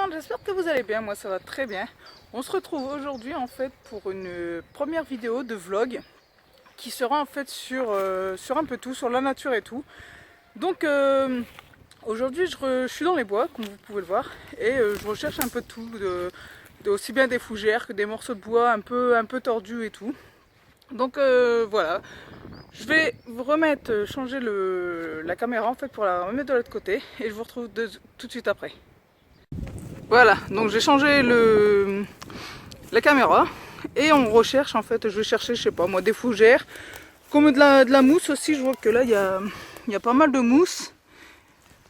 monde, j'espère que vous allez bien, moi ça va très bien. On se retrouve aujourd'hui en fait pour une première vidéo de vlog qui sera en fait sur un peu tout, sur la nature et tout. Donc aujourd'hui je suis dans les bois comme vous pouvez le voir et je recherche un peu de tout, aussi bien des fougères que des morceaux de bois un peu tordus et tout. Donc voilà, je vais vous remettre, changer la caméra en fait pour la remettre de l'autre côté et je vous retrouve tout de suite après. Voilà, donc j'ai changé la caméra et on recherche en fait, je vais chercher, je sais pas moi, des fougères, comme de la mousse aussi. Je vois que là il y a pas mal de mousse.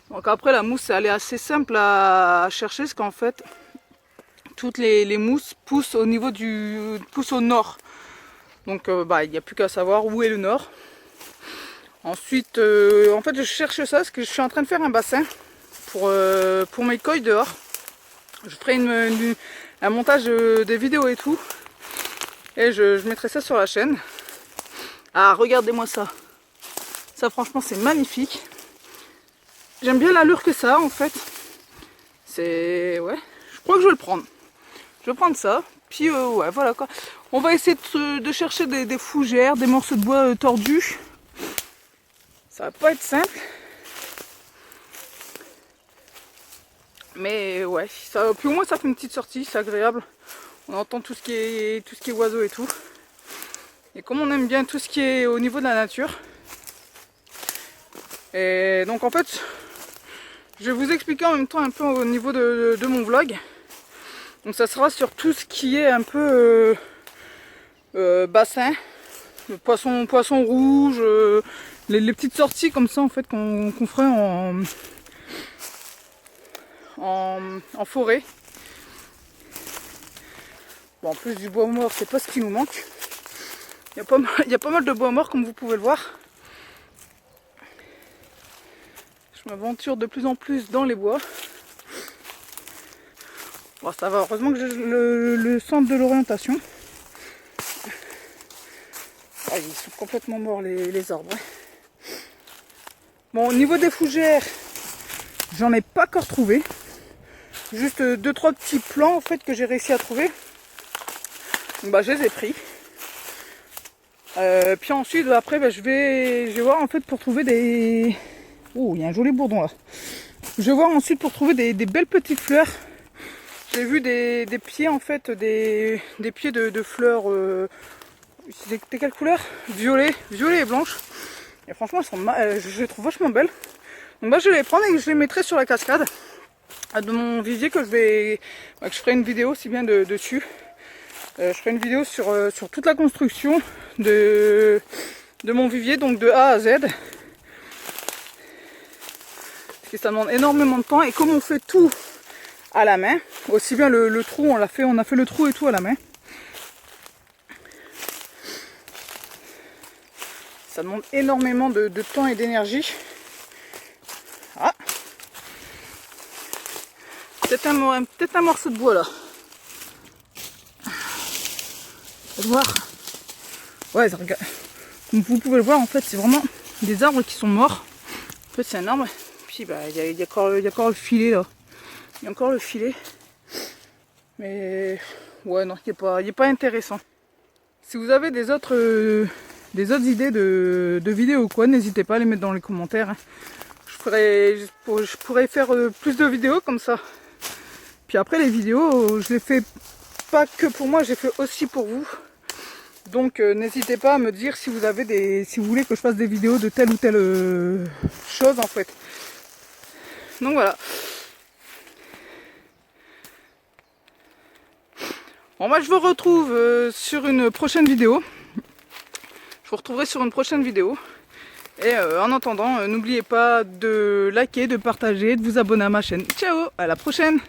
Donc après la mousse elle est assez simple à chercher parce qu'en fait toutes les mousses poussent au niveau poussent au nord. Donc il n'y a plus qu'à savoir où est le nord. Ensuite en fait je cherche ça parce que je suis en train de faire un bassin pour mes koi dehors. Je ferai un montage des vidéos et tout. Et je mettrai ça sur la chaîne. Ah, regardez-moi ça. Ça, franchement, c'est magnifique. J'aime bien l'allure que ça, en fait. C'est... Ouais, je crois que je vais le prendre. Je vais prendre ça. Puis, ouais, voilà quoi. On va essayer de chercher des fougères, des morceaux de bois tordus. Ça va pas être simple. Mais ouais, ça, puis au moins ça fait une petite sortie, c'est agréable. On entend tout ce qui est oiseaux et tout. Et comme on aime bien tout ce qui est au niveau de la nature. Et donc en fait, je vais vous expliquer en même temps un peu au niveau de mon vlog. Donc ça sera sur tout ce qui est un peu bassin, poisson rouge, les petites sorties comme ça en fait qu'on ferait en forêt. Bon, en plus du bois mort, c'est pas ce qui nous manque. Il y a pas mal de bois mort comme vous pouvez le voir. Je m'aventure de plus en plus dans les bois. Bon, ça va, heureusement que j'ai le centre de l'orientation. Ah, ils sont complètement morts les arbres. Bon, au niveau des fougères, j'en ai pas encore trouvé. Juste 2-3 petits plants en fait que j'ai réussi à trouver. Bah, je les ai pris. Puis ensuite après je vais voir en fait pour trouver des... Oh, il y a un joli bourdon là. Je vais voir ensuite pour trouver des belles petites fleurs. J'ai vu des pieds en fait, des pieds de fleurs. C'était quelle couleur? Violet et blanche. Et franchement je les trouve vachement belles. Donc bah, je vais les prendre et je les mettrai sur la cascade de mon visier que je ferai une vidéo aussi bien dessus. Je ferai une vidéo sur toute la construction de mon vivier, donc de A à Z. Parce que ça demande énormément de temps et comme on fait tout à la main, aussi bien le trou, on a fait le trou et tout à la main. Ça demande énormément de temps et d'énergie. Ah, peut-être un morceau de bois là. Voir. Ouais, regarde. Comme vous pouvez le voir, en fait, c'est vraiment des arbres qui sont morts. En fait, c'est un arbre. Puis, bah, il y a encore le filet là. Il y a encore le filet. Mais, ouais, non, il n'est pas intéressant. Si vous avez des autres idées de vidéos ou quoi, n'hésitez pas à les mettre dans les commentaires. Hein. Je pourrais faire plus de vidéos comme ça. Puis après, les vidéos, je les fais pas que pour moi, je les fais aussi pour vous. Donc n'hésitez pas à me dire si vous voulez que je fasse des vidéos de telle ou telle chose en fait. Donc voilà. Bon moi je vous retrouve sur une prochaine vidéo. Je vous retrouverai sur une prochaine vidéo. Et en attendant, n'oubliez pas de liker, de partager, de vous abonner à ma chaîne. Ciao, à la prochaine!